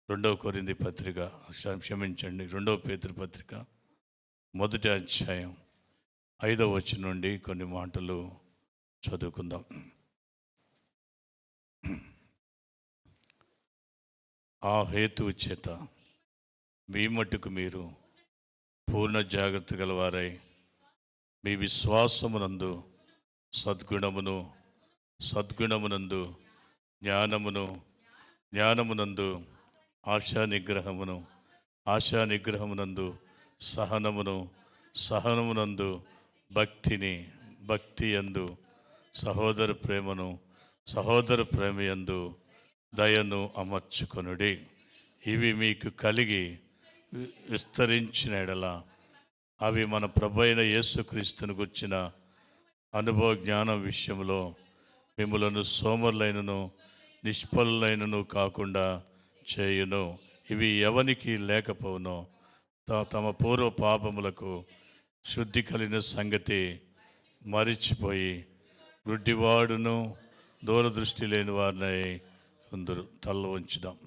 రెండవ కొరింథీ పత్రిక, క్షమించండి, రెండవ పేతురు పత్రిక మొదటి అధ్యాయం 5వ వచనం నుండి కొన్ని మాటలు చదువుకుందాం. ఆ హేతువు చేత మీ మట్టుకు మీరు పూర్ణ జాగ్రత్త గలవారై మీ విశ్వాసమునందు సద్గుణమునందు జ్ఞానమునందు ఆశా నిగ్రహమునందు సహనమునందు భక్తి యందు సహోదర ప్రేమయందు దయను అమర్చుకొనుడి. ఇవి మీకు కలిగి విస్తరించిన ఎడల అవి మన ప్రభువైన యేసుక్రీస్తును గుర్చిన అనుభవ జ్ఞానం విషయంలో మిమ్ములను సోమరులైనను నిష్ఫలులైనను కాకుండా చేయును. ఇవి ఎవనికి లేకపోవునో తమ పూర్వ పాపములకు శుద్ధి కలిగిన సంగతి మరిచిపోయి గుడ్డివాడును దూరదృష్టి లేని వారినై ఉందరు. తల్ల ఉంచుదాం.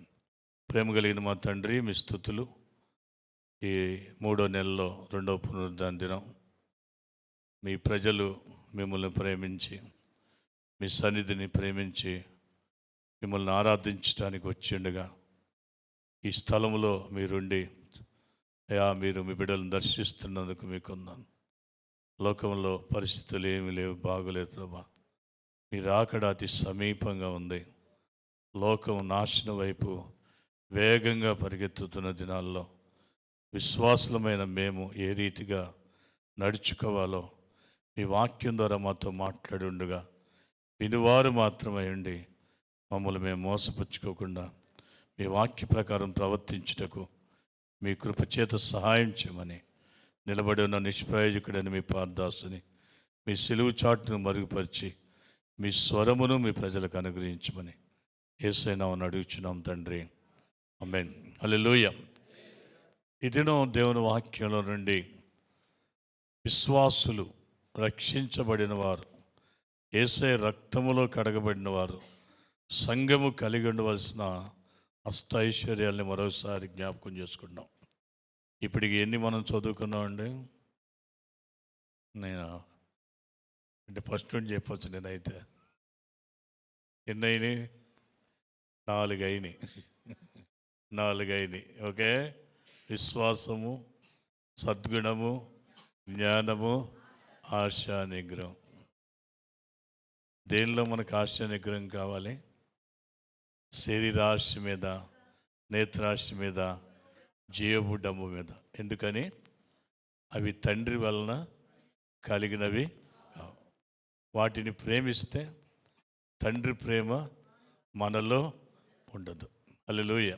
ప్రేమ కలిగిన మా తండ్రి, మీ స్తుతులు. ఈ 3వ నెలలో 2వ పునరుద్ధాన దినం మీ ప్రజలు మిమ్మల్ని ప్రేమించి, మీ సన్నిధిని ప్రేమించి మిమ్మల్ని ఆరాధించడానికి వచ్చిండగా ఈ స్థలంలో మీరుండి మీరు మీ బిడ్డలను దర్శిస్తున్నందుకు మీకున్నాను. లోకంలో పరిస్థితులు ఏమీ లేవు, బాగోలేదు ప్రభా. మీరు రాకడ అతి సమీపంగా ఉంది. లోకం నాశనం వైపు వేగంగా పరిగెత్తుతున్న దినాల్లో విశ్వాసులమైన మేము ఏ రీతిగా నడుచుకోవాలో మీ వాక్యం ద్వారా మాతో మాట్లాడుండగా వినువారు మాత్రమే ఉండి మమ్మల్ని మేము మోసపుచ్చుకోకుండా మీ వాక్య ప్రకారం ప్రవర్తించుటకు మీ కృపచేత సహాయం చేయమని నిలబడి ఉన్న నిష్ప్రయోజకుడని మీ పాదదాసుని మీ సిలువు చాటును మరుగుపరిచి మీ స్వరమును మీ ప్రజలకు అనుగ్రహించమని యేసయ్య నామమున అడుగుచున్నాం తండ్రి, ఆమేన్. హల్లెలూయా. ఈ దినం దేవుని వాక్యంలో నుండి విశ్వాసులు, రక్షించబడిన వారు, యేసయ్య రక్తములో కడగబడిన వారు, సంఘము కలిగి ఉండవలసిన అష్టైశ్వర్యాల్ని మరోసారి జ్ఞాపకం చేసుకుంటాం. ఇప్పటికి ఎన్ని మనం చదువుకున్నామండి? నేను అంటే ఫస్ట్ నుండి చెప్పచ్చు. నేనైతే ఎన్ని అయినాయి? 4 అయినాయి. ఓకే. విశ్వాసము, సద్గుణము, జ్ఞానము, ఆశా నిగ్రహం. దేనిలో మనకు ఆశా నిగ్రహం కావాలి? శరీరాశ మీద, నేత్రాశ మీద, జీవపు డమ్ము మీద. ఎందుకని? అవి తండ్రి వలన కలిగినవి. వాటిని ప్రేమిస్తే తండ్రి ప్రేమ మనలో ఉండదు. హల్లెలూయా.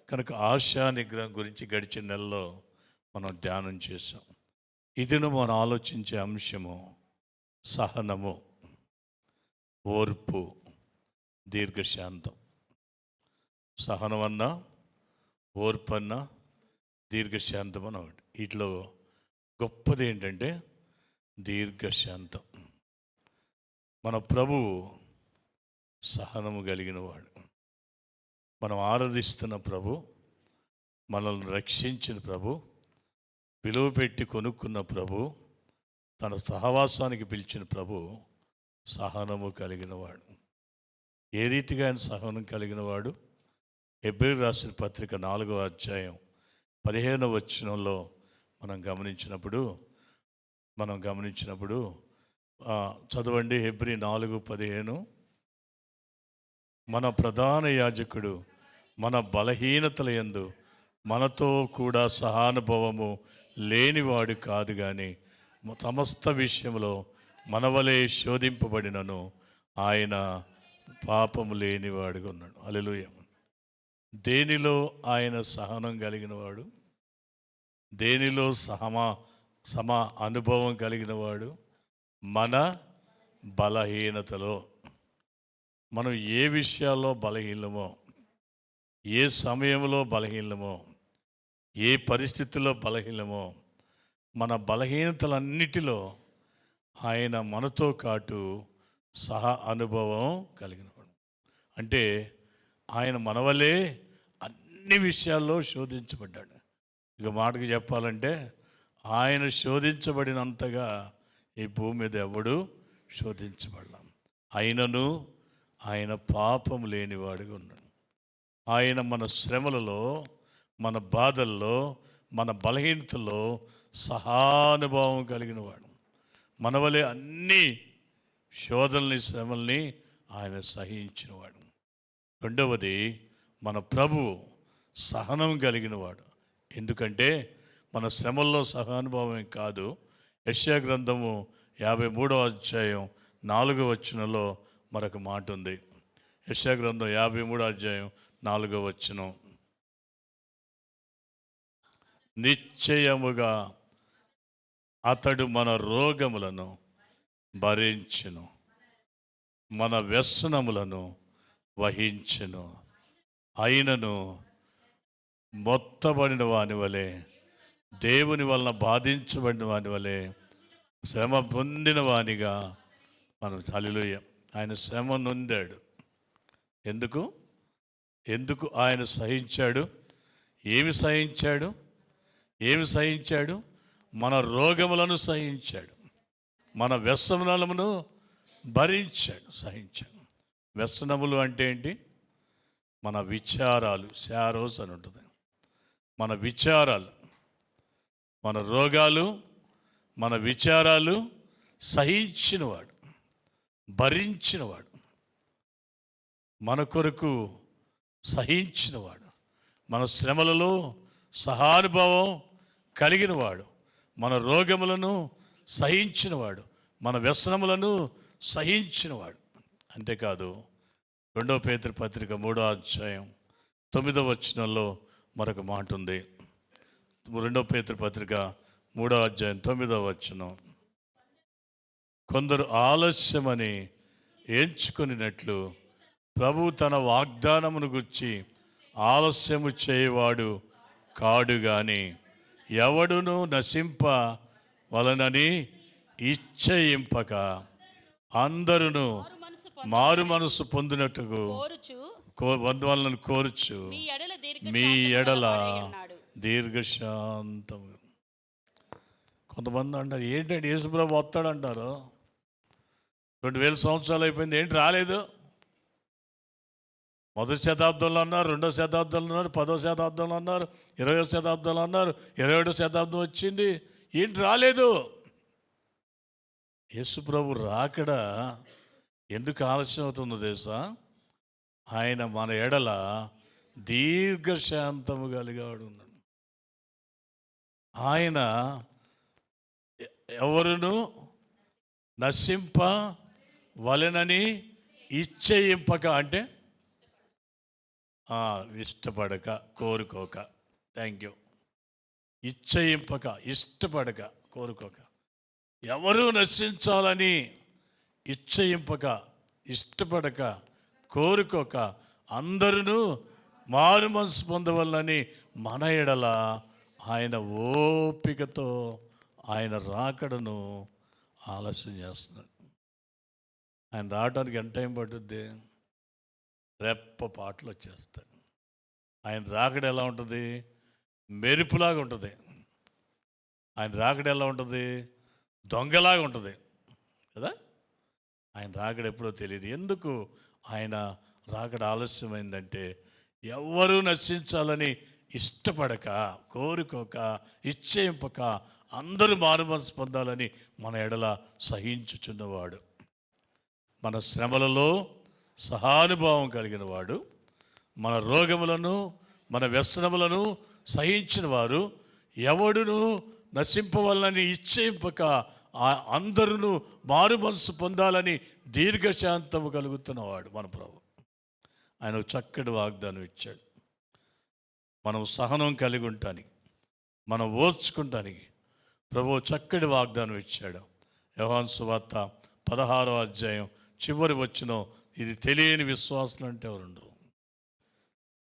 కనుక ఆశా నిగ్రహం గురించి గడిచిన నెలలో మనం ధ్యానం చేసాం. ఇదిను మనం ఆలోచించే అంశము సహనము, ఓర్పు, దీర్ఘశాంతం. సహనం అన్నా, ఓర్పు అన్నా, దీర్ఘశాంతం అన్న ఒకటి. వీటిలో గొప్పది ఏంటంటే దీర్ఘశాంతం. మన ప్రభువు సహనము కలిగిన వాడు. మనం ఆరాధిస్తున్న ప్రభు, మనల్ని రక్షించిన ప్రభు, విలువ పెట్టి కొనుక్కున్న ప్రభు, తన సహవాసానికి పిలిచిన ప్రభు సహనము కలిగిన వాడు. ఏ రీతిగా ఆయన సహనం కలిగిన వాడు? హెబ్రీయులకు రాసిన పత్రిక 4వ అధ్యాయం 15వ వచనంలో మనం గమనించినప్పుడు చదవండి. హెబ్రీ 4:15. మన ప్రధాన యాజకుడు మన బలహీనతల యందు మనతో కూడా సహానుభవము లేనివాడు కాదు, కానీ సమస్త విషయంలో మనవలే శోధింపబడినను ఆయన పాపము లేనివాడుగా ఉన్నాడు. హల్లెలూయా. దేనిలో ఆయన సహనం కలిగినవాడు? దేనిలో సమ అనుభవం కలిగినవాడు? మన బలహీనతలో. మనం ఏ విషయాల్లో బలహీనమో, ఏ సమయంలో బలహీనమో, ఏ పరిస్థితుల్లో బలహీనమో, మన బలహీనతలన్నిటిలో ఆయన మనతో కాటు సహ అనుభవం కలిగినవాడు. అంటే ఆయన మనవలే అన్ని విషయాల్లో శోధించబడ్డాడు. ఇక మాటకి చెప్పాలంటే ఆయన శోధించబడినంతగా ఈ భూమి మీద ఎవడు శోధించబడ్డాం. అయినను ఆయన పాపం లేనివాడుగా ఉన్నాడు. ఆయన మన శ్రమలలో, మన బాధల్లో, మన బలహీనతలో సహానుభావం కలిగిన వాడు. మన వలె అన్ని శోధనల్ని, శ్రమల్ని ఆయన సహించినవాడు. రెండవది, మన ప్రభువు సహనం కలిగిన వాడు. ఎందుకంటే మన శ్రమల్లో సహానుభావం కాదు. యెషయా గ్రంథము 53వ అధ్యాయం 4వ వచనంలో మరొక మాట ఉంది. యెషయా గ్రంథం 53వ అధ్యాయం 4వ వచనం, నిశ్చయముగా అతడు మన రోగములను భరించును, మన వ్యసనములను వహించును. అయినను మొత్తబడిన వాని వలె, దేవుని వలన బాధించబడిన వాని వలె, శ్రమ పొందిన వానిగా మనం హల్లెలూయా. ఆయన శ్రమ నొందాడు. ఎందుకు ఆయన సహించాడు? ఏమి సహించాడు? మన రోగములను సహించాడు, మన వ్యసనములను భరించాడు, సహించాడు. వ్యసనములు అంటే ఏంటి? మన విచారాలు, శారోస్ అని ఉంటుంది. మన విచారాలు, మన రోగాలు, మన విచారాలు సహించినవాడు, భరించినవాడు, మన కొరకు సహించినవాడు, మన శ్రమలలో సహానుభావం కలిగినవాడు, మన రోగములను సహించినవాడు, మన వ్యసనములను సహించినవాడు. అంతేకాదు 2 పేతురు పత్రిక 3వ అధ్యాయం 9వ వచనంలో మరొక మాట ఉంది. 2 పేతురు పత్రిక 3వ అధ్యాయం 9వ వచనం, కొందరు ఆలస్యమని ఎంచుకున్నట్లు ప్రభువు తన వాగ్దానమును గుర్చి ఆలస్యము చేయవాడు కాడు గాని ఎవడును నశింప వలనని ఇచ్చయింపక అందరును మారు మనసు పొందినట్టుకు వందవలను కోరుచు మీ ఎడల దీర్ఘశాంతము. కొంతమంది అంటారు, ఏంటంటే యేసుప్రభు వస్తాడంటారు, 2000 సంవత్సరాలు అయిపోయింది, ఏంటి రాలేదు? 1వ శతాబ్దంలో అన్నారు, 2వ శతాబ్దంలో అన్నారు, 10వ శతాబ్దంలో అన్నారు, 20వ శతాబ్దంలో అన్నారు, 27వ శతాబ్దం వచ్చింది, ఏంటి రాలేదు? యేసుప్రభు రాకడ ఎందుకు ఆలస్యం అవుతుందో తెలుసా? ఆయన మన ఎడల దీర్ఘశాంతము కలిగాడు ఉన్నాడు. ఆయన ఎవరును నశింప వలెనని ఇచ్చయింపక, అంటే ఇష్టపడక, కోరుకోక. Thank you. ఇచ్చయింపక, ఇష్టపడక, కోరుకోక. ఎవరు నశించాలని ఇచ్చయింపక, ఇష్టపడక, కోరుకోక అందరూ మారు మనసు పొందవలని మన ఎడల ఆయన ఓపికతో ఆయన రాకడను ఆలస్యం చేస్తున్నాడు. ఆయన రావడానికి ఎంత టైం పట్టుద్ది? రెప్ప పాటలు వచ్చేస్తాడు. ఆయన రాకడ ఎలా ఉంటుంది? మెరుపులాగా ఉంటుంది. ఆయన రాకడ ఎలా ఉంటుంది? దొంగలాగా ఉంటుంది కదా. ఆయన రాకడ ఎప్పుడో తెలియదు. ఎందుకు ఆయన రాకడ ఆలస్యమైందంటే, ఎవరు నశించాలని ఇష్టపడక, కోరుకోక, ఇచ్చేయింపక అందరూ మారు మనసు పొందాలని మన ఎడల సహించుచున్నవాడు, మన శ్రమలలో సహానుభావం కలిగిన వాడు, మన రోగములను, మన వ్యసనములను సహించిన వారు, ఎవడును నశింపవలని ఇచ్చేయింపక అందరూ మారు మనసు పొందాలని దీర్ఘశాంతము కలుగుతున్నవాడు మన ప్రభు. ఆయన చక్కటి వాగ్దానం ఇచ్చాడు. మనం సహనం కలిగి ఉంటానికి, మనం ఓర్చుకుంటానికి ప్రభు చక్కటి వాగ్దానం ఇచ్చాడు. యోహాను సువార్త 16వ అధ్యాయం చివరి వచనం, ఇది తెలియని విశ్వాసులు అంటే ఎవరుండరు.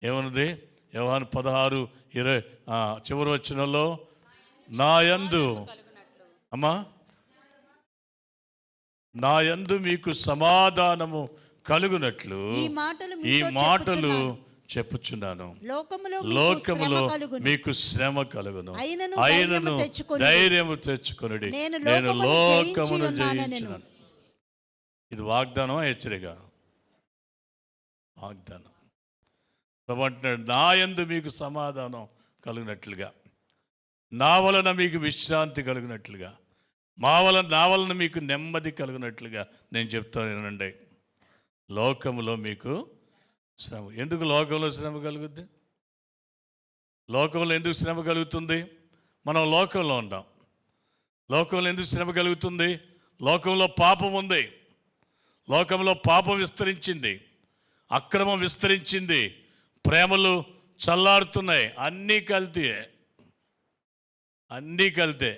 ఏమన్నది? యోహాను 16:20 చివరి వచనంలో, నా యందు అమ్మా, నా యందు మీకు సమాధానము కలుగునట్లు ఈ మాటలు చెప్పుచున్నాను, లోకములో మీకు శ్రమ కలుగును, అయినను ధైర్యము తెచ్చుకొనుడి, నేను లోకమును జయించున్నాను. ఇది వాగ్దానం, హెచ్చరిక. వాగ్దానం. ప్రభు అంటున్నాడు, నా యందు మీకు సమాధానం కలిగినట్లుగా, నా వలన మీకు విశ్రాంతి కలిగినట్లుగా, నా వలన మీకు నెమ్మది కలిగినట్లుగా నేను చెప్తాను వినండి. లోకములో మీకు శ్రమ. ఎందుకు లోకంలో శ్రమ కలుగుద్ది? లోకంలో ఎందుకు శ్రమ కలుగుతుంది? మనం లోకంలో ఉంటాం. లోకంలో ఎందుకు శ్రమ కలుగుతుంది? లోకంలో పాపం ఉంది, లోకంలో పాపం విస్తరించింది, అక్రమం విస్తరించింది, ప్రేమలు చల్లారుతున్నాయి. అన్నీ కల్తీ,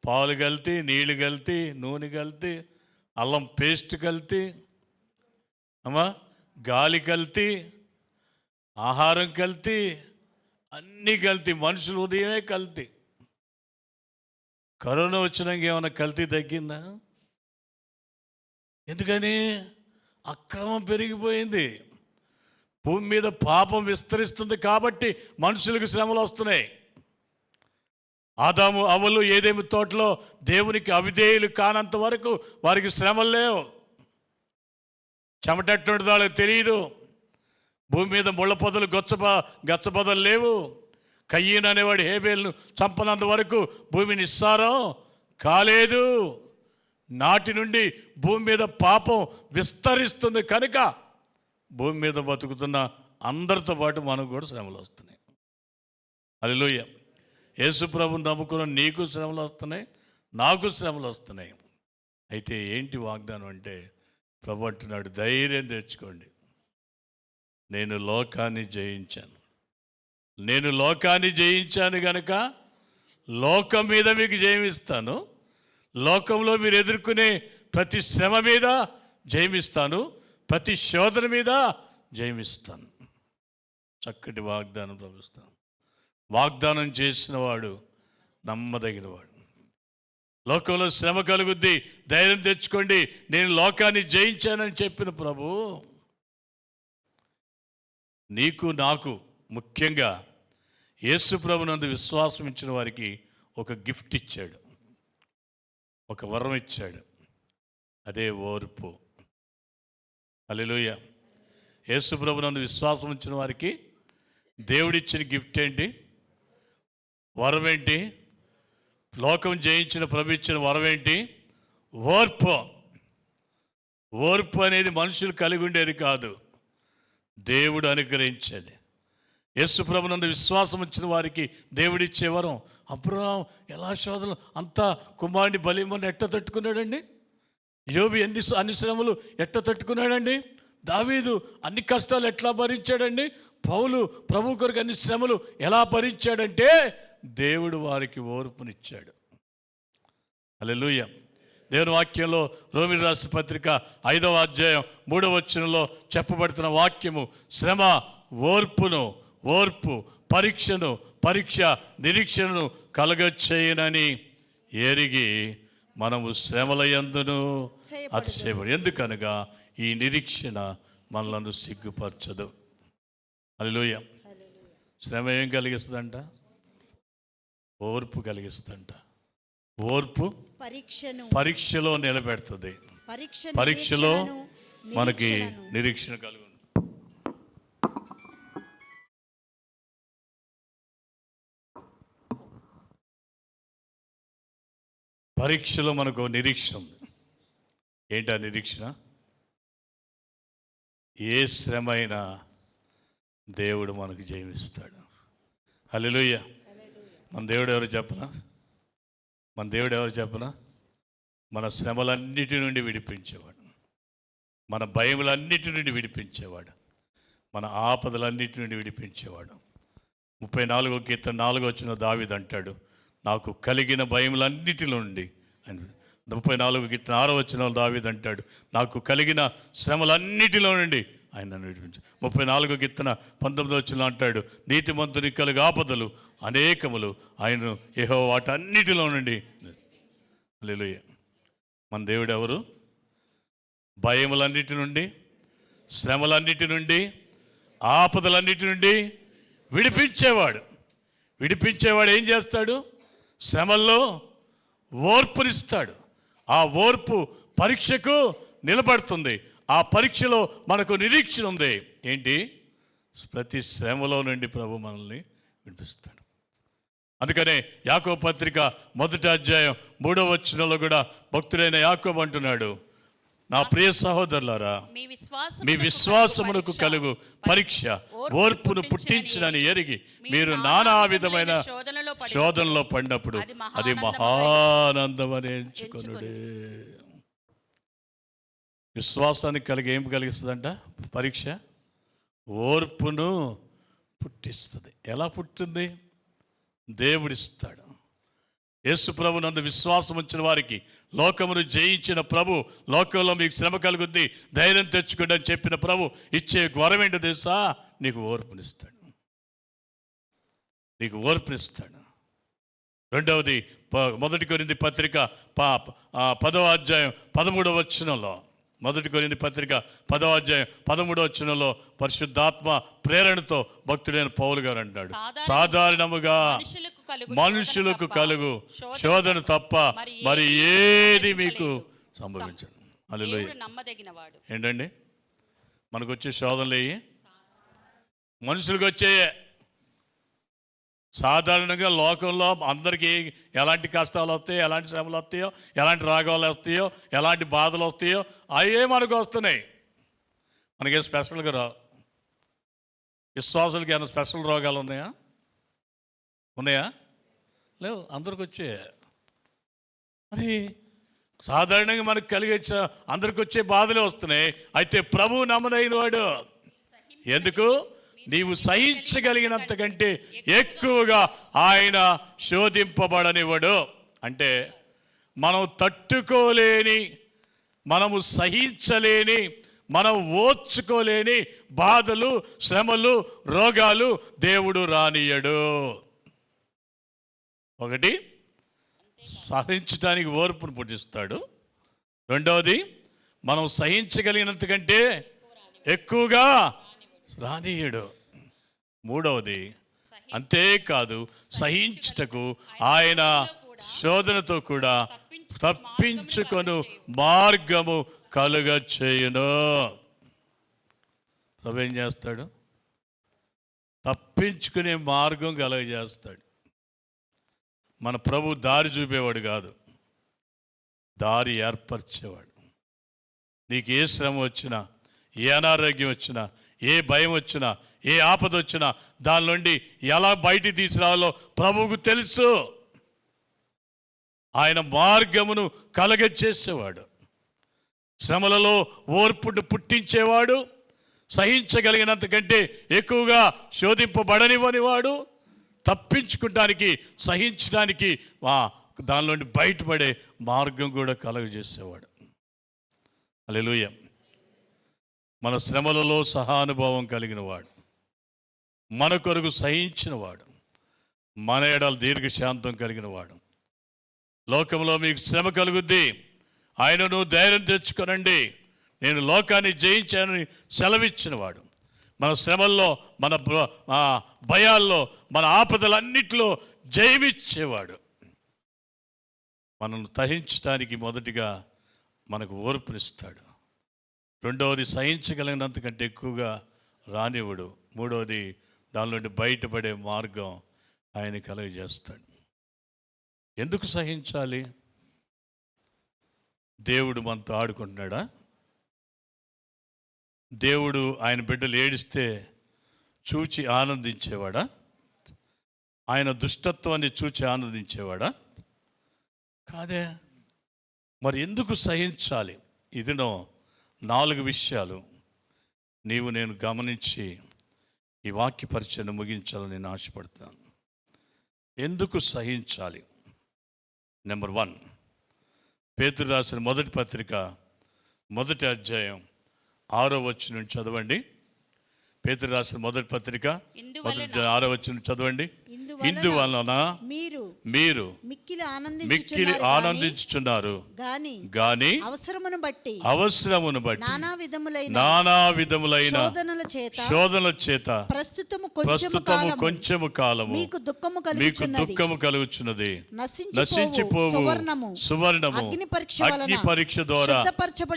పాలు కల్తీ, నీళ్ళు కల్తీ, నూనె కల్తీ, అల్లం పేస్ట్ కల్తీ, గాలి కల్తీ, ఆహారం కల్తీ, అన్నీ కల్తీ. మనుషులు ఉదయమే కల్తీ. కరోనా వచ్చినాక ఏమైనా కల్తీ తగ్గిందా? ఎందుకని? అక్రమం పెరిగిపోయింది, భూమి మీద పాపం విస్తరిస్తుంది కాబట్టి మనుషులకు శ్రమలు వస్తున్నాయి. ఆదాము అవ్వలు ఏదేమి తోటలో దేవునికి అవిధేయులు కానంత వరకు వారికి శ్రమలు లేవు. చెమటట్టు వాళ్ళకి తెలియదు. భూమి మీద ముళ్ళ పొదలు గచ్చపొదలు లేవు. కయ్యను అనేవాడు హేబేలును చంపనంత వరకు భూమి నిస్సారం కాలేదు. నాటి నుండి భూమి మీద పాపం విస్తరిస్తుంది కనుక భూమి మీద బతుకుతున్న అందరితో పాటు మనకు కూడా శ్రమలు వస్తున్నాయి. హల్లెలూయా. యేసు ప్రభువుని నమ్ముకున్న నీకు శ్రమలు వస్తున్నాయి, నాకు శ్రమలు వస్తున్నాయి. అయితే ఏంటి వాగ్దానం అంటే, ప్రభు అంటున్నాడు, ధైర్యం తెచ్చుకోండి, నేను లోకాన్ని జయించాను గనుక లోకం మీద మీకు జయమిస్తాను. లోకంలో మీరు ఎదుర్కొనే ప్రతి శ్రమ మీద జయమిస్తాను, ప్రతి శోధన మీద జయమిస్తాను. చక్కటి వాగ్దానం ప్రభుస్తాను. వాగ్దానం చేసిన వాడు నమ్మదగినవాడు. లోకంలో శ్రమ కలుగుద్ది, ధైర్యం తెచ్చుకోండి, నేను లోకాన్ని జయించానని చెప్పిన ప్రభు నీకు నాకు ముఖ్యంగా యేసు ప్రభునందు విశ్వాసం ఇచ్చిన వారికి ఒక గిఫ్ట్ ఇచ్చాడు, ఒక వరం ఇచ్చాడు. అదే ఓర్పు. హల్లెలూయా. యేసు ప్రభునందు విశ్వాసం ఇచ్చిన వారికి దేవుడిచ్చిన గిఫ్ట్ ఏంటి? వరం ఏంటి? లోకం జయించిన ప్రభు ఇచ్చిన వరం ఏంటి? ఓర్పు. ఓర్పు అనేది మనుషులు కలిగి ఉండేది కాదు, దేవుడు అనుగ్రహించేది. యేసు ప్రభునందు విశ్వాసం వచ్చిన వారికి దేవుడిచ్చే వరం. అబ్రహాము ఎలా శోధనలు, అంతా కుమారుని బలిమని ఎట్ట తట్టుకున్నాడండి? యోబు అన్ని శ్రమలు ఎట్ట తట్టుకున్నాడండి? దావీదు అన్ని కష్టాలు ఎట్లా భరించాడండి? పౌలు ప్రభు కొరకు అన్ని శ్రమలు ఎలా భరించాడంటే దేవుడు వారికి ఓర్పునిచ్చాడు. హల్లెలూయా. దేవుని వాక్యంలో రోమీయులకు రాసిన పత్రిక 5వ అధ్యాయం 3వ వచనంలో చెప్పబడుతున్న వాక్యము, శ్రమ ఓర్పు పరీక్ష నిరీక్షణను కలగచేయనని ఎరిగి మనము శ్రమల యందును అతిశయపడు. ఎందుకనగా ఈ నిరీక్షణ మనలను సిగ్గుపరచదు. హల్లెలూయా. శ్రమ ఏం కలిగిస్తుందంట? ఓర్పు కలిగిస్తుందంట. ఓర్పు పరీక్షలో నిలబెడుతుంది. పరీక్షలో మనకి నిరీక్షణ కలుగు. పరీక్షలో మనకు నిరీక్షణ ఉంది. ఏంటా నిరీక్షణ? ఏ శ్రమ అయినా దేవుడు మనకు జయమిస్తాడు. హల్లెలూయా. మన దేవుడు ఎవరు చెప్పనా? మన శ్రమలన్నిటి నుండి విడిపించేవాడు, మన భయములన్నిటి నుండి విడిపించేవాడు, మన ఆపదలన్నిటి నుండి విడిపించేవాడు. 34వ కీర్తన 4వ వచనంలో దావీదు అంటాడు, నాకు కలిగిన భయములన్నిటిలో నుండి. 34వ కీర్తన 6వ వచనంలో దావీదు అంటాడు, నాకు కలిగిన శ్రమలన్నిటిలో నుండి ఆయన నన్ను విడిపించు. 34వ కీర్తన 19వ వచనంలో అంటాడు, నీతిమంతునికి కలుగు ఆపదలు అనేకములు, ఆయనను యెహోవా వాటన్నిటిలో నుండి. హల్లెలూయా. మన దేవుడు ఎవరు? భయములన్నిటి నుండి, శ్రమలన్నిటి నుండి, ఆపదలన్నిటి నుండి విడిపించేవాడు ఏం చేస్తాడు? శ్రమల్లో ఓర్పునిస్తాడు. ఆ ఓర్పు పరీక్షకు నిలబడుతుంది. ఆ పరీక్షలో మనకు నిరీక్షణ ఉంది. ఏంటి? ప్రతి శ్రమలో నుండి ప్రభు మనల్ని విడిపిస్తాడు. అందుకనే యాకోబు పత్రిక 1వ అధ్యాయం 3వ వచనంలో కూడా భక్తుడైన యాకోబు అంటున్నాడు, నా ప్రియ సహోదరులారా, మీ విశ్వాసమునకు కలుగు పరీక్ష ఓర్పును పుట్టించునని ఎరిగి మీరు నానా విధమైన శోధనలో పడినప్పుడు అది మహానందం అని ఎంచుకొనుడే. విశ్వాసానికి ఏం కలిగిస్తుందంట? పరీక్ష ఓర్పును పుట్టిస్తుంది. ఎలా పుట్టింది? దేవుడిస్తాడు. యేసు ప్రభు నందు విశ్వాసం ఉంచిన వారికి, లోకమును జయించిన ప్రభు, లోకంలో మీకు శ్రమ కలుగుద్ది, ధైర్యం తెచ్చుకోండి అని చెప్పిన ప్రభు ఇచ్చే వరం ఏంటో తెలుసా? నీకు ఓర్పునిస్తాడు. నీకు ఓర్పునిస్తాడు. రెండవది 1 కొరింథీ పత్రిక 10వ అధ్యాయం 13వ వచనంలో, 1 కొరింథీ పత్రిక 10వ అధ్యాయం 13వ వచనంలో పరిశుద్ధాత్మ ప్రేరణతో భక్తుడైన పౌలు గారు అంటాడు, సాధారణముగా మనుషులకు కలుగు శోధన తప్ప మరి ఏది మీకు సంభవించదు. హల్లెలూయా. ఏంటండి మనకు వచ్చే శోధనలు? మనుషులకు వచ్చాయే. సాధారణంగా లోకంలో అందరికీ ఎలాంటి కష్టాలు వస్తాయో, ఎలాంటి శ్రమలు వస్తాయో, ఎలాంటి రాగాలు వస్తాయో, ఎలాంటి బాధలు వస్తాయో అవే మనకు వస్తున్నాయి. మనకేం స్పెషల్గా రావు. విశ్వాసులకి ఏమైనా స్పెషల్ రోగాలు ఉన్నాయా? లేవు. అందరికి వచ్చే. మరి సాధారణంగా మనకు కలిగే అందరికి వచ్చే బాధలే వస్తున్నాయి. అయితే ప్రభువు నమ్మదైన వాడు. ఎందుకు? నీవు సహించగలిగినంత కంటే ఎక్కువగా ఆయన శోధింపబడనివ్వడు. అంటే మనం తట్టుకోలేని, మనము సహించలేని, మనం ఓర్చుకోలేని బాధలు, శ్రమలు, రోగాలు దేవుడు రానియడు. ఒకటి, సహించడానికి ఓర్పును పుట్టిస్తాడు. రెండవది, మనం సహించగలిగినంత కంటే ఎక్కువగా రానీయడు. మూడవది, అంతేకాదు సహించుటకు ఆయన శోధనతో కూడా తప్పించుకొను మార్గము కలుగ చేయును. ప్రభు ఏం చేస్తాడు? తప్పించుకునే మార్గం కలుగజేస్తాడు. మన ప్రభు దారి చూపేవాడు కాదు, దారి ఏర్పరిచేవాడు. నీకు ఏ శ్రమ వచ్చినా, ఏ అనారోగ్యం వచ్చినా, ఏ భయం వచ్చినా, ఏ ఆపద వచ్చినా దాని నుండి ఎలా బయటికి తీసుకురావాలో ప్రభువుకు తెలుసు. ఆయన మార్గమును కలగచేసేవాడు. శ్రమలలో ఓర్పును పుట్టించేవాడు. సహించగలిగినంత కంటే ఎక్కువగా శోధింపబడనివ్వనివాడు. తప్పించుకోవడానికి, సహించడానికి, దానిలోండి బయటపడే మార్గం కూడా కలగజేసేవాడు. హల్లెలూయా. మన శ్రమలలో సహానుభావం కలిగిన వాడు, మన కొరకు సహించినవాడు, మన ఎడల దీర్ఘశాంతం కలిగిన వాడు. లోకంలో మీకు శ్రమ కలుగుద్ది, ఆయనను ధైర్యం తెచ్చుకొనండి, నేను లోకాన్ని జయించానని సెలవిచ్చినవాడు. మన శ్రమల్లో, మన భయాల్లో, మన ఆపదలన్నిటిలో జయమిచ్చేవాడు. మనల్ని సహించడానికి మొదటిగా మనకు ఓర్పునిస్తాడు. రెండవది, సహించగలిగినంతకంటే ఎక్కువగా రానివ్వడు. మూడవది, దాని నుండి బయటపడే మార్గం ఆయన కలుగజేస్తాడు. ఎందుకు సహించాలి? దేవుడు మనతో ఆడుకుంటున్నాడా? దేవుడు ఆయన బిడ్డలు ఏడిస్తే చూచి ఆనందించేవాడా? ఆయన దుష్టత్వాన్ని చూచి ఆనందించేవాడా? కాదే. మరి ఎందుకు సహించాలి? ఇదినో 4 విషయాలు నీవు నేను గమనించి ఈ వాక్య పరిచయం ముగించాలని నేను ఆశపడతాను. ఎందుకు సహించాలి? నెంబర్ 1, పేతురు రాసిన మొదటి పత్రిక 1వ అధ్యాయం 6వ వచనం చదవండి. పేతురు రాసిన మొదటి పత్రిక 6వ వచనం చదవండి. ఇందువలన మీరు మిక్కిలి మిక్కిలి ఆనందించుచున్నారు గాని అవసరమును బట్టి నానా విధములైన శోధనల చేత ప్రస్తుతము కొంచెము కాలము మీకు దుఃఖము కలుగుచున్నది. నశించిపోవు సువర్ణము అగ్ని పరీక్ష ద్వారా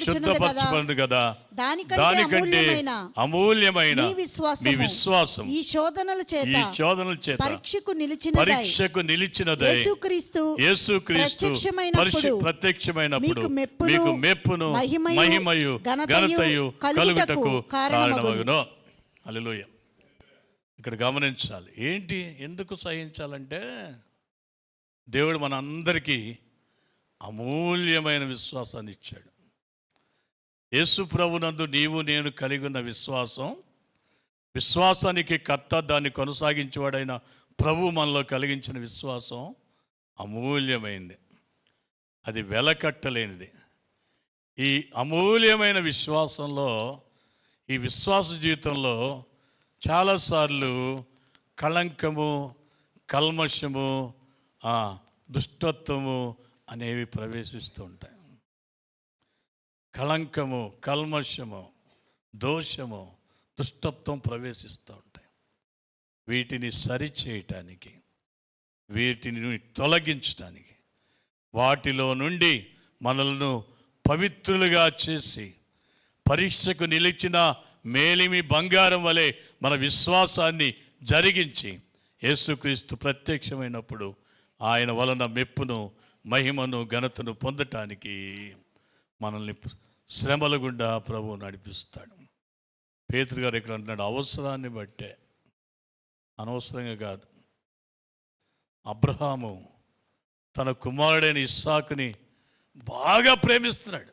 శుద్ధపరచబడును కదా, దానికంటే అమూల్యమైన మీ విశ్వాసం ఈ శోధనల చేత పరీక్షకు నిలిచినదై యేసుక్రీస్తు ప్రత్యక్షమైనప్పుడు మీకు మెప్పును మహిమయు ఘనతయు కలుగుటకు కారణమగును. హల్లెలూయ. ఇక్కడ గమనించాలి, ఏంటి ఎందుకు సహించాలంటే దేవుడు మన అందరికీ అమూల్యమైన విశ్వాసాన్ని ఇచ్చాడు. యేసు ప్రభునందు నీవు నేను కలిగి ఉన్న విశ్వాసానికి కర్త, దాన్ని కొనసాగించేవాడైన ప్రభు మనలో కలిగించిన విశ్వాసం అమూల్యమైనది, అది వెలకట్టలేనిది. ఈ అమూల్యమైన విశ్వాసంలో, ఈ విశ్వాస జీవితంలో చాలాసార్లు కళంకము, కల్మషము, దుష్టత్వము అనేవి ప్రవేశిస్తూ ఉంటాయి. కళంకము, కల్మషము, దోషము, దుష్టత్వం ప్రవేశిస్తూ ఉంటాయి. వీటిని సరిచేయటానికి, వీటిని తొలగించటానికి, వాటిలో నుండి మనలను పవిత్రులుగా చేసి పరీక్షకు నిలిచిన మేలిమి బంగారం వలె మన విశ్వాసాన్ని జరిగించి యేసుక్రీస్తు ప్రత్యక్షమైనప్పుడు ఆయన వలన మెప్పును మహిమను ఘనతను పొందటానికి మనల్ని శ్రమల గుండా ప్రభువు నడిపిస్తాడు. పేతురు గారు ఇక్కడ అంటున్నాడు, అవసరాన్ని బట్టే, అనవసరంగా కాదు. అబ్రహాము తన కుమారుడైన ఇస్సాకుని బాగా ప్రేమిస్తున్నాడు.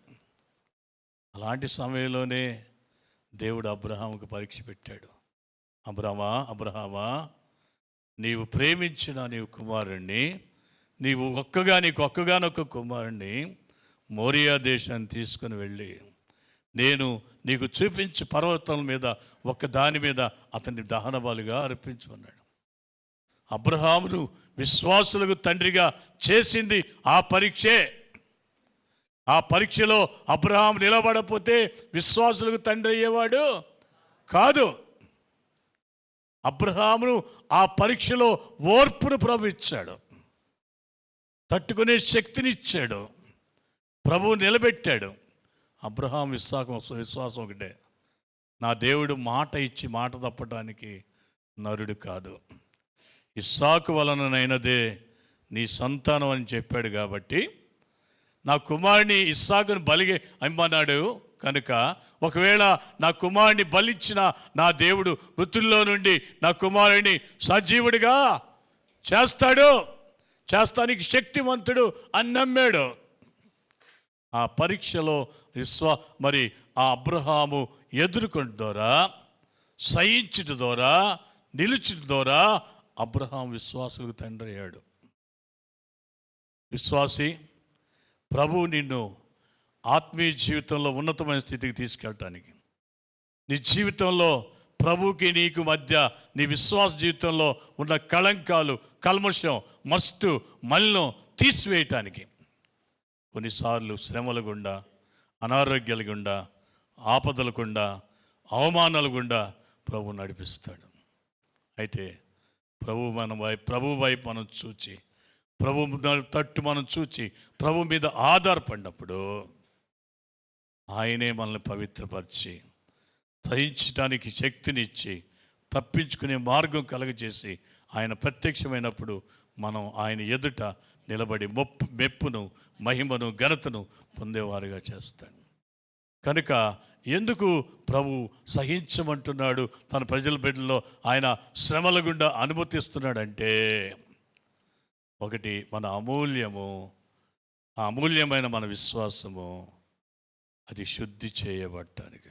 అలాంటి సమయంలోనే దేవుడు అబ్రహాముకు పరీక్ష పెట్టాడు. అబ్రహామా, నీవు ప్రేమించిన నీవు కుమారుణ్ణి, నీకు ఒక్కగానొక్క కుమారుణ్ణి మోరియా దేశాన్ని తీసుకుని వెళ్ళి నేను నీకు చూపించి పర్వతం మీద ఒక దాని మీద అతన్ని దహన బలిగా అర్పించమన్నాడు. అబ్రహామును విశ్వాసులకు తండ్రిగా చేసింది ఆ పరీక్షే. ఆ పరీక్షలో అబ్రహాము నిలబడకపోతే విశ్వాసులకు తండ్రి అయ్యేవాడు కాదు. అబ్రహామును ఆ పరీక్షలో ఓర్పును ప్రభు ఇచ్చాడు, తట్టుకునే శక్తినిచ్చాడు, ప్రభువు నిలబెట్టాడు. అబ్రహాం విశ్వాసం ఒకటే, నా దేవుడు మాట ఇచ్చి మాట తప్పటానికి నరుడు కాదు. ఇస్సాకు వలననైనదే నీ సంతానం అని చెప్పాడు కాబట్టి నా కుమారుని ఇస్సాకును బలిగే అమ్మన్నాడు కనుక, ఒకవేళ నా కుమారుని బలిచ్చిన నా దేవుడు మృతుల్లో నుండి నా కుమారుని సజీవుడిగా చేస్తానికి శక్తివంతుడు అని నమ్మాడు. ఆ పరీక్షలో మరి ఆ అబ్రహాము ఎదుర్కొంట ద్వారా, సహించుట ద్వారా, నిలుచుట ద్వారా అబ్రహాం విశ్వాసులకు తండ్రి అయ్యాడు. విశ్వాసి, ప్రభువు నిన్ను ఆత్మీయ జీవితంలో ఉన్నతమైన స్థితికి తీసుకెళ్ళటానికి, నీ జీవితంలో ప్రభువుకి నీకు మధ్య నీ విశ్వాస జీవితంలో ఉన్న కళంకాలు, కల్మషం, మలినం తీసివేయటానికి కొన్నిసార్లు శ్రమల గుండా, అనారోగ్యాల గుండా, ఆపదల గుండా, అవమానాల గుండా ప్రభు నడిపిస్తాడు. అయితే ప్రభు వైపు మనం చూచి, ప్రభు తట్టు మనం చూచి ప్రభు మీద ఆధారపడినప్పుడు ఆయనే మనల్ని పవిత్రపరిచి, సహించడానికి శక్తినిచ్చి, తప్పించుకునే మార్గం కలగజేసి ఆయన ప్రత్యక్షమైనప్పుడు మనం ఆయన ఎదుట నిలబడి మెప్పును మహిమను ఘనతను పొందేవారుగా చేస్తాడు. కనుక ఎందుకు ప్రభు సహించమంటున్నాడు, తన ప్రజల బిడ్డల్లో ఆయన శ్రమల గుండా అనుమతిస్తున్నాడంటే, ఒకటి మన అమూల్యమైన మన విశ్వాసము అది శుద్ధి చేయబడటానికి,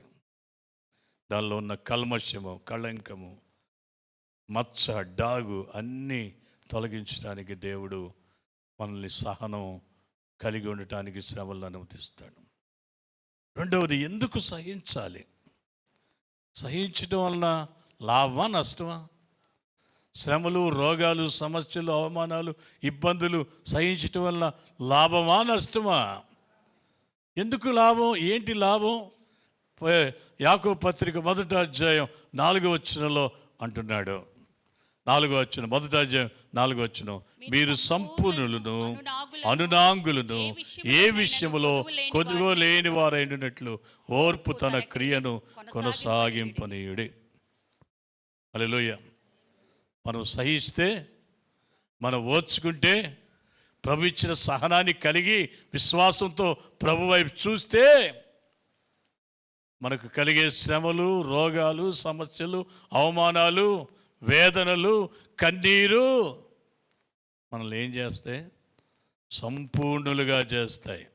దానిలో ఉన్న కల్మషము, కళంకము, మచ్చ, డాగు అన్నీ తొలగించడానికి దేవుడు మనల్ని సహనం కలిగి ఉండటానికి శ్రమలను అనుమతిస్తాడు. రెండవది, ఎందుకు సహించాలి? సహించడం వలన లాభమా నష్టమా? శ్రమలు, రోగాలు, సమస్యలు, అవమానాలు, ఇబ్బందులు సహించటం వల్ల లాభమా నష్టమా? ఎందుకు లాభం? ఏంటి లాభం? యాకోబు పత్రిక 1వ అధ్యాయం 4వ వచనంలో అంటున్నాడు. 4వ వచనం, 1వ అధ్యాయం 4వ వచనం, మీరు సంపూర్ణులను అనునాంగులను ఏ విషయములో కొదువలేని వారైనట్లు ఓర్పు తన క్రియను కొనసాగింపనీయుడి. హల్లెలూయా. మనం సహిస్తే, మనం ఓర్చుకుంటే, ప్రభు ఇచ్చిన సహనాన్ని కలిగి విశ్వాసంతో ప్రభు వైపు చూస్తే మనకు కలిగే శ్రమలు, రోగాలు, సమస్యలు, అవమానాలు, వేదనలు, కన్నీరు మనల్ని ఏం చేస్తాయి? సంపూర్ణులుగా చేస్తాయి.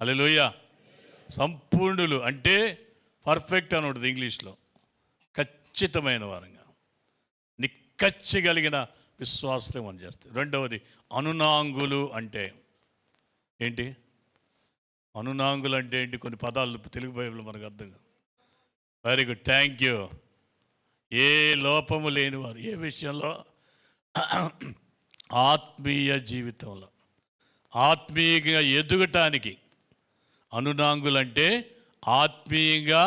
హల్లెలూయా. సంపూర్ణులు అంటే పర్ఫెక్ట్ అని ఉంటుంది ఇంగ్లీష్లో. ఖచ్చితమైన వారంగా, నిక్కచ్చిగలిగిన విశ్వాసలే మనం చేస్తాయి. రెండవది అనునాంగులు అంటే ఏంటి? అనునాంగులు అంటే ఏంటి? కొన్ని పదాలు తెలుగు బైబిల్లో మనకు అర్థం కాదు. Very good, thank you. ఏ లోపము లేనివారు, ఏ విషయంలో? ఆత్మీయ జీవితంలో ఆత్మీయంగా ఎదుగటానికి అనునాంగులంటే ఆత్మీయంగా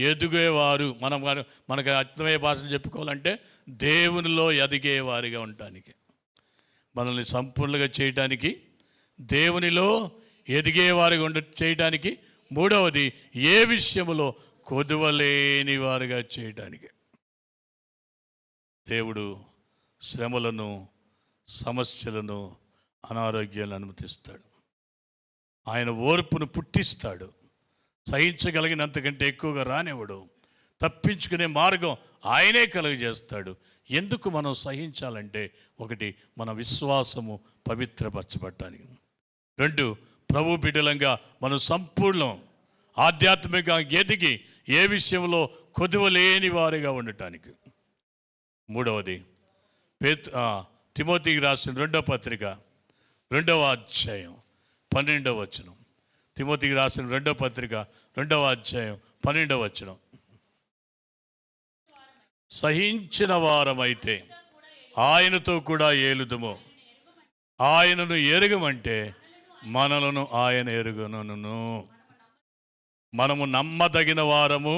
ఎదిగేవారు. మనకు అర్థమయ్యే భాషలు చెప్పుకోవాలంటే దేవునిలో ఎదిగేవారిగా ఉండటానికి, మనల్ని సంపూర్ణంగా చేయటానికి, దేవునిలో ఎదిగేవారిగా చేయటానికి. మూడవది ఏ విషయములో కొదువలేని వారుగా చేయటానికి. దేవుడు శ్రమలను, సమస్యలను, అనారోగ్యాలను అనుమతిస్తాడు. ఆయన ఓర్పును పుట్టిస్తాడు. సహించగలిగినంతకంటే ఎక్కువగా రానివ్వడు. తప్పించుకునే మార్గం ఆయనే కలుగజేస్తాడు. ఎందుకు మనం సహించాలంటే, ఒకటి మన విశ్వాసము పవిత్రపరచబడటానికి. 2 ప్రభు బిడ్డలంగా మనం సంపూర్ణం ఆధ్యాత్మికంగా ఎదిగి ఏ విషయంలో కొదువలేని వారిగా ఉండటానికి. మూడవది తిమోతికి రాసిన 2వ పత్రిక 2వ అధ్యాయం 12వ వచనం. తిమోతికి రాసిన 2వ పత్రిక 2వ అధ్యాయం 12వ వచనం. సహించిన వారమైతే ఆయనతో కూడా ఏలుదుము. ఆయనను ఎరుగమంటే మనలను ఆయన ఎరుగను. మనము నమ్మదగిన వారము.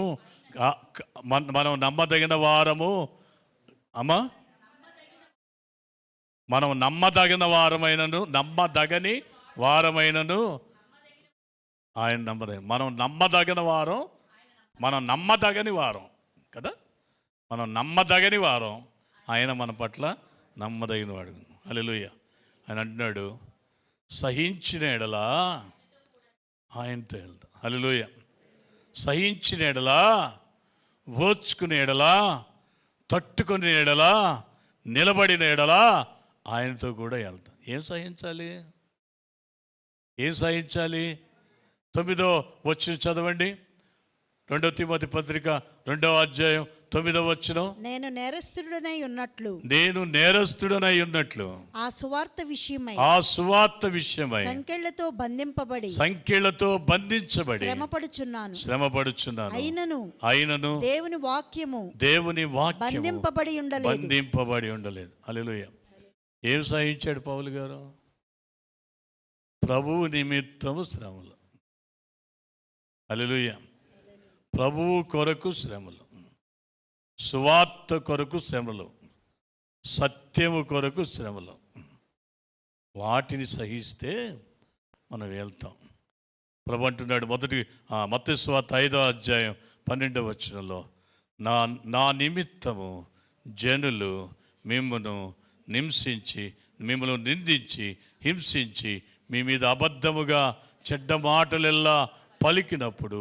మనం నమ్మదగిన వారము అమ్మా. మనం నమ్మదగిన వారమైనను, నమ్మదగని వారమైనను ఆయన నమ్మదగిన. మనం నమ్మదగిన వారం, మనం నమ్మదగని వారం కదా. మనం నమ్మదగని వారం, ఆయన మన పట్ల నమ్మదగిన వాడు. హల్లెలూయా. ఆయన అంటున్నాడు, సహించిన ఎడలా ఆయనతో వెళ్తా. హల్లెలూయా. సహించిన ఎడలా, ఓర్చుకునే ఎడలా, తట్టుకునే ఎడలా, నిలబడిన ఎడలా ఆయనతో కూడా వెళ్తాం. ఏం సహించాలి? ఏం సహించాలి? 9వ వచనం చదవండి. 2 తిమోతి పత్రిక 2వ అధ్యాయం 9వ వచనం. నేను నేరస్తుడనై ఉన్నట్లు ఆ సువార్త విషయమై సంకెళ్లతో బంధించబడి శ్రమపడుచున్నాను. అయినను దేవుని వాక్యము బంధింపబడి ఉండలేదు. హల్లెలూయా. ఏం సహించాడు పౌలు గారు? ప్రభువు నిమిత్తము శ్రమలు. హల్లెలూయా. ప్రభువు కొరకు శ్రమలు, సువార్త కొరకు శ్రమలు, సత్యము కొరకు శ్రమలు. వాటిని సహిస్తే మనం వెళ్తాం. ప్రభు అంటున్నాడు మత్తయి సువార్త 5వ అధ్యాయం 12వ వచనంలో, నా నిమిత్తము జనులు మిమ్మను నిందించి హింసించి మీ మీద అబద్ధముగా చెడ్డ మాటలెల్లా పలికినప్పుడు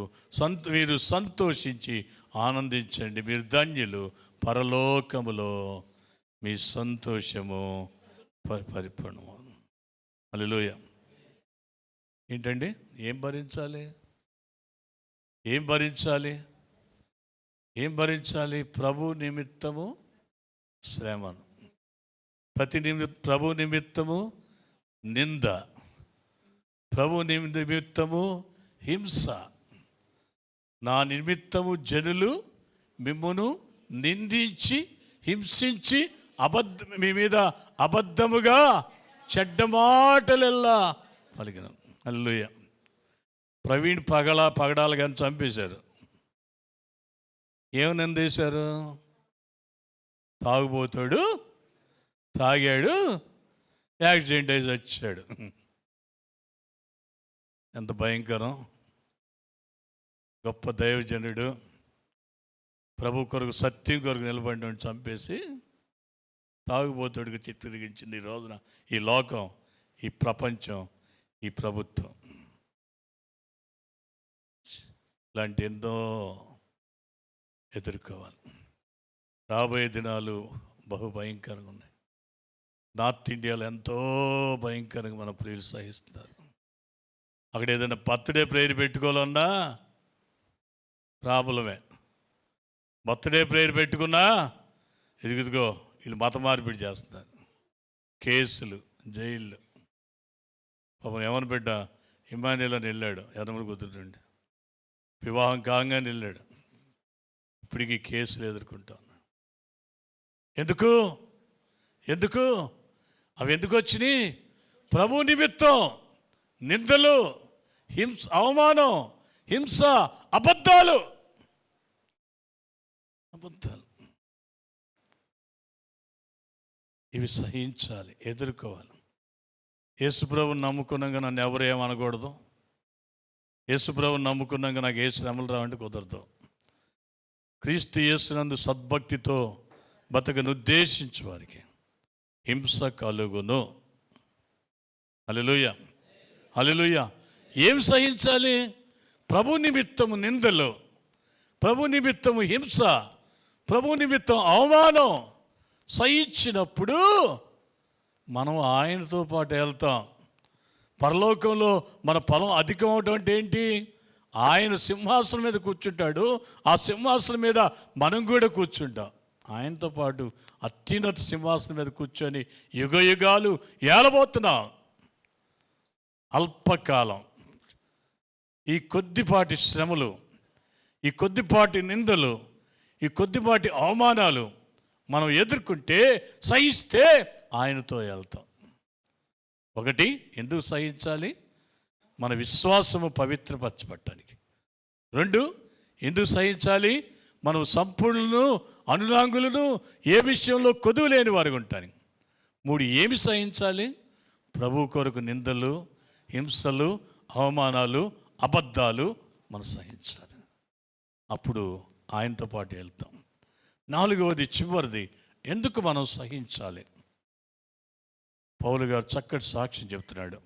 మీరు సంతోషించి ఆనందించండి. మీరు ధన్యులు, పరలోకములో మీ సంతోషము పరిపూర్ణము. హల్లెలూయా. ఏంటండి? ఏం భరించాలి? ప్రభు నిమిత్తము శ్రమను, ప్రభు నిమిత్తము నింద, ప్రభు నిమిత్తము హింస. నా నిమిత్తము జనులు మిమ్మును నిందించి హింసించి మీ మీద అబద్ధముగా చెడ్డ మాటలెల్లా పలికిన. హల్లెలూయా. ప్రవీణ్ పగడాలు కానీ చంపేశారు. ఏమని నిందేశారు? తాగుబోతాడు, తాగాడు, యాక్సిడెంట్ అయి వచ్చాడు. ఎంత భయంకరం. గొప్ప దైవజనుడు, ప్రభు కొరకు సత్యం కొరకు నిలబడిన చంపేసి తాగుబోతుడికి చిత్రీకరించింది ఈ రోజున ఈ లోకం, ఈ ప్రపంచం, ఈ ప్రభుత్వం. ఇలాంటి ఎన్నో ఎదుర్కోవాలి. రాబోయే దినాలు బహు భయంకరంగా ఉన్నాయి. నార్త్ ఇండియాలో ఎంతో భయంకరంగా మన ప్రియులు సహిస్తున్నారు. అక్కడ ఏదైనా బర్త్డే ప్రేయర్ పెట్టుకోవాలన్నా ప్రాబ్లమే. బర్త్డే ప్రేయర్ పెట్టుకున్నా ఇదిగో వీళ్ళు మత మార్పిడి చేస్తున్నారు, కేసులు, జైళ్ళు. పాపం ఏమని బిడ్డ ఇమానియల్ అని వెళ్ళాడు, ఎర్రమల కుదురుండి, వివాహం కాగానే వెళ్ళాడు. ఇప్పటికీ కేసులు ఎదుర్కొంటా ఉన్నాడు. ఎందుకు అవి ఎందుకు వచ్చినాయి? ప్రభు నిమిత్తం నిందలు, అవమానం, హింస, అబద్ధాలు. ఇవి సహించాలి, ఎదుర్కోవాలి. యేసుప్రభుని నమ్ముకున్నాక నన్ను ఎవరు ఏమనకూడదు. యేసుప్రభుని నమ్ముకున్నాక నాకు ఏ శ్రమలు రావంటే కుదరదు. క్రీస్తు యేసునందు సద్భక్తితో బతకను ఉద్దేశించు వారికి హింస కలుగును. హల్లెలూయా, హల్లెలూయా. ఏం సహించాలి? ప్రభు నిమిత్తము నిందలు, ప్రభు నిమిత్తము హింస, ప్రభు నిమిత్తం అవమానం సహించినప్పుడు మనం ఆయనతో పాటు వెళ్తాం. పరలోకంలో మన ఫలం అధికం అవటం అంటే ఏంటి? ఆయన సింహాసనం మీద కూర్చుంటాడు, ఆ సింహాసనం మీద మనం కూడా కూర్చుంటాం. ఆయనతో పాటు అత్యున్నత సింహాసనం మీద కూర్చొని యుగ యుగాలు ఏలబోతున్నాం. అల్పకాలం ఈ కొద్దిపాటి శ్రమలు, ఈ కొద్దిపాటి నిందలు, ఈ కొద్దిపాటి అవమానాలు మనం ఎదుర్కొంటే, సహిస్తే ఆయనతో వెళ్తాం. ఒకటి, ఎందుకు సహించాలి? మన విశ్వాసము పవిత్రపరచబడటానికి. రెండు, ఎందుకు సహించాలి? మనం సంపూర్ణులను, అనురాంగులను, ఏ విషయంలో కొదువు లేని వారికి ఉంటానికి. మూడు, ఏమి సహించాలి? ప్రభు కొరకు నిందలు, హింసలు, అవమానాలు, అబద్ధాలు మనం సహించాలి. అప్పుడు ఆయనతో పాటు వెళ్తాం. నాలుగవది, చివరిది, ఎందుకు మనం సహించాలి? పౌలు గారు చక్కటి సాక్ష్యం చెప్తున్నాడు.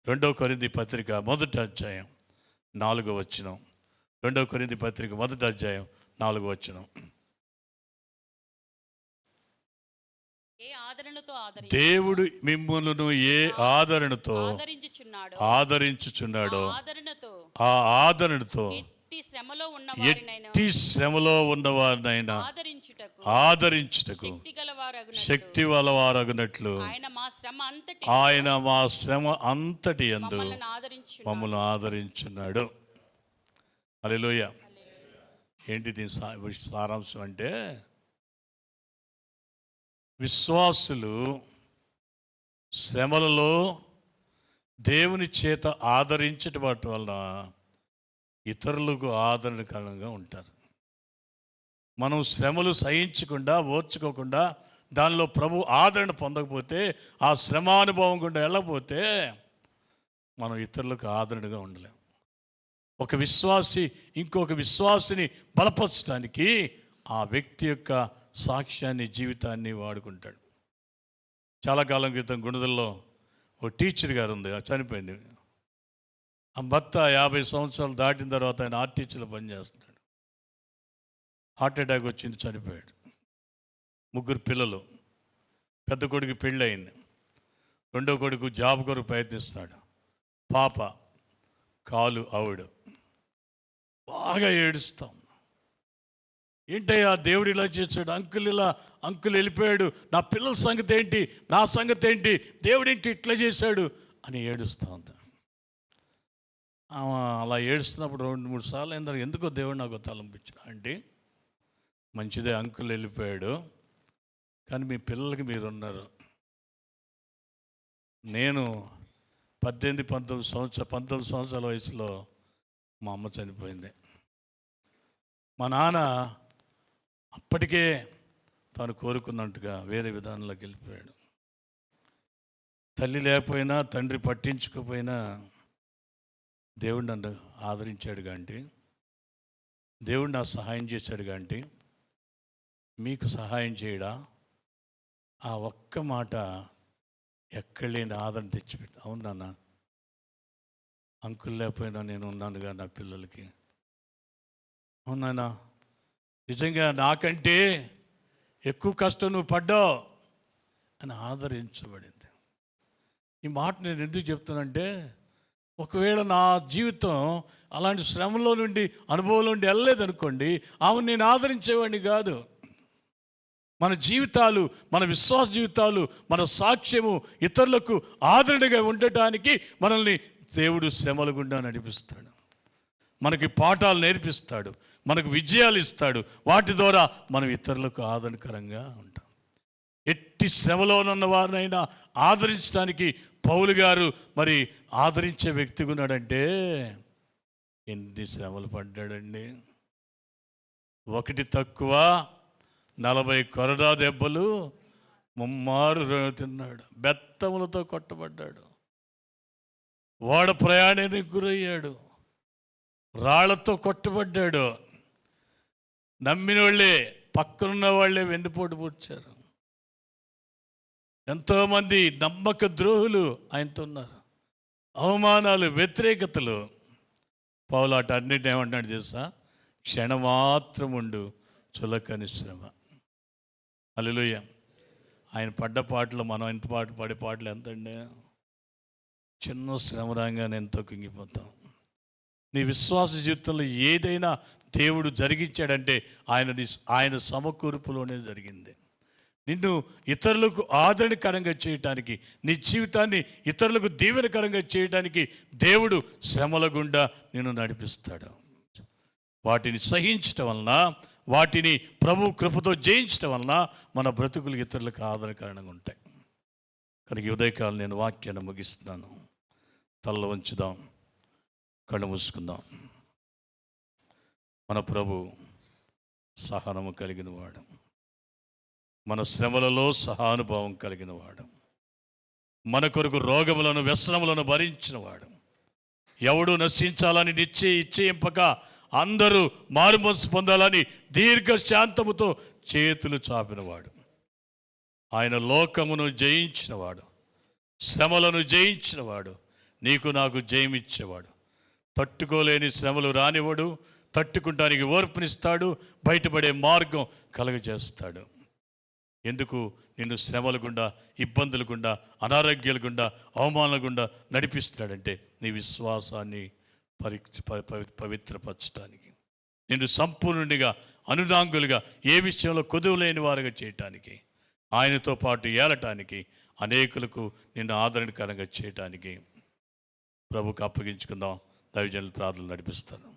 2 కొరింథీ పత్రిక 1వ అధ్యాయం 4వ వచనం. 2 కొరింథీ పత్రిక 1వ అధ్యాయం 4వ వచనం. దేవుడు మిమ్ములను ఏ ఆదరణతో ఆదరించుచున్నాడో ఆ ఆదరణతో ఎట్టి శ్రమలో ఉన్నవారినైనా ఆదరించుటకు శక్తి గలవారగునట్లు ఆయన మా శ్రమ అంతటి యందు మమ్మల్ని ఆదరించున్నాడు. హల్లెలూయా. ఏంటి దీని సారాంశం అంటే, విశ్వాసులు శ్రమలలో దేవుని చేత ఆదరించటం వలన ఇతరులకు ఆదరణకరంగా ఉంటారు. మనం శ్రమలు సహించకుండా, ఓర్చుకోకుండా, దానిలో ప్రభు ఆదరణ పొందకపోతే, ఆ శ్రమానుభవం గుండా వెళ్ళకపోతే మనం ఇతరులకు ఆదరణగా ఉండలేం. ఒక విశ్వాసి ఇంకొక విశ్వాసిని బలపరచడానికి ఆ వ్యక్తి యొక్క సాక్ష్యాన్ని, జీవితాన్ని వాడుకుంటాడు. చాలా కాలం క్రితం గుణదల్లో ఓ టీచర్ గారు ఉంది, చనిపోయింది. ఆ భర్త 50 సంవత్సరాలు దాటిన తర్వాత ఆయన ఆర్ట్ టీచర్లో పనిచేస్తున్నాడు. హార్ట్ అటాక్ వచ్చింది, చనిపోయాడు. 3 పిల్లలు. పెద్ద కొడుకు పెళ్ళి అయింది, రెండో కొడుకు జాబ్ కొరకు ప్రయత్నిస్తున్నాడు. పాప కాలు ఆవిడ. బాగా ఏడుస్తాం. ఏంటయ్యా దేవుడు ఇలా చేశాడు, అంకుల్ వెళ్ళిపోయాడు, నా పిల్లల సంగతి ఏంటి, నా సంగతి ఏంటి, దేవుడు ఏంటి ఇట్లా చేశాడు అని ఏడుస్తూ ఉంది. అలా ఏడుస్తున్నప్పుడు 2-3 సార్లు అయిందా, ఎందుకో దేవుడు నాకు తలంపించిన అంటే, మంచిదే అంకుల్ వెళ్ళిపోయాడు, కానీ మీ పిల్లలకి మీరున్నారు. నేను 19 సంవత్సరాల వయసులో మా అమ్మ చనిపోయింది. మా నాన్న అప్పటికే తాను కోరుకున్నట్టుగా వేరే విధానంలోకి వెళ్ళిపోయాడు. తల్లి లేకపోయినా, తండ్రి పట్టించుకోపోయినా దేవుడు నన్ను ఆదరించాడు కాంటి, దేవుడు నాకు సహాయం చేశాడు కాంటి, మీకు సహాయం చేయడా? ఆ ఒక్క మాట ఎక్కడ లేని ఆదరణ తెచ్చిపెట్టి. అవును నాన్న, అంకుల్ లేకపోయినా నేను ఉన్నానుగా నా పిల్లలకి. అవునా, నిజంగా నాకంటే ఎక్కువ కష్టం నువ్వు పడ్డావు అని ఆదరించబడింది. ఈ మాట నేను ఎందుకు చెప్తానంటే, ఒకవేళ నా జీవితం అలాంటి శ్రమలో నుండి, అనుభవంలో నుండి వెళ్ళలేదనుకోండి, ఆమె నేను ఆదరించేవాడిని కాదు. మన జీవితాలు, మన విశ్వాస జీవితాలు, మన సాక్ష్యము ఇతరులకు ఆదరణగా ఉండటానికి మనల్ని దేవుడు శ్రమల గుండా నడిపిస్తాడు. మనకి పాఠాలు నేర్పిస్తాడు, మనకు విజయాలు ఇస్తాడు. వాటి ద్వారా మనం ఇతరులకు ఆదరణకరంగా ఉంటాం. ఎట్టి శ్రమలోనున్న వారినైనా ఆదరించడానికి పౌలు గారు మరి ఆదరించే వ్యక్తిగా ఉన్నాడంటే ఎన్ని శ్రమలు పడ్డాడండి. ఒకటి తక్కువ 40 కొరడా దెబ్బలు, ముమ్మారు తిన్నాడు, బెత్తములతో కొట్టబడ్డాడు, ఓడ ప్రయాణానికి గురయ్యాడు, రాళ్లతో కొట్టబడ్డాడు. నమ్మిన వాళ్ళే, పక్కనున్న వాళ్ళే వెన్నుపోటు పూడ్చారు. ఎంతోమంది నమ్మక ద్రోహులు ఆయనతో ఉన్నారు. అవమానాలు, వ్యతిరేకతలు. పౌలాట అన్నిటిని ఏమంటాడు తెలుసా? క్షణమాత్రముండు చులకని శ్రమ. హల్లెలూయా. ఆయన పడ్డ పాటలు మనం ఎంత పడే పాటలు ఎంతండి? చిన్న శ్రమ రాగానే ఎంతో కుంగిపోతాం. నీ విశ్వాస జీవితంలో ఏదైనా దేవుడు జరిగించాడంటే ఆయన సమకూర్పులోనే జరిగింది. నిన్ను ఇతరులకు ఆదరణకరంగా చేయటానికి, నీ జీవితాన్ని ఇతరులకు దీవెనకరంగా చేయటానికి దేవుడు శ్రమల గుండా నిన్ను నడిపిస్తాడు. వాటిని సహించటం వలన, వాటిని ప్రభు కృపతో జయించటం వలన మన బ్రతుకులు ఇతరులకు ఆదరణకరంగా ఉంటాయి. కనుక ఉదయకాలం నేను వాక్యాన్ని ముగిస్తున్నాను. తల్ల వంచుదాం, కళ్ళు మూసుకుందాం. మన ప్రభు సహనము కలిగిన వాడు, మన శ్రమలలో సహానుభావం కలిగిన వాడు, మన కొరకు రోగములను, వ్యసనములను భరించినవాడు, ఎవడు నశించాలని నిశ్చయింపక అందరూ మారుమనసు పొందాలని దీర్ఘశాంతముతో చేతులు చాపినవాడు, ఆయన లోకమును జయించినవాడు, శ్రమలను జయించినవాడు, నీకు నాకు జయమిచ్చేవాడు. తట్టుకోలేని శ్రమలు రానివాడు, తట్టుకుంటానికి ఓర్పునిస్తాడు, బయటపడే మార్గం కలుగజేస్తాడు. ఎందుకు నిన్ను శ్రమల గుండా, ఇబ్బందుల గుండా, అనారోగ్యాల గుండా, అవమానాల గుండా నడిపిస్తున్నాడంటే నీ విశ్వాసాన్ని పవిత్రపరచడానికి, నిన్ను సంపూర్ణునిగా, అనునాంగులుగా, ఏ విషయంలో కొదువులేని వారుగా చేయటానికి, ఆయనతో పాటు ఏలటానికి, అనేకులకు నిన్ను ఆదరణకరంగా చేయటానికి ప్రభుకు అప్పగించుకుందాం. దైవజనులు ప్రార్థనలు నడిపిస్తారు.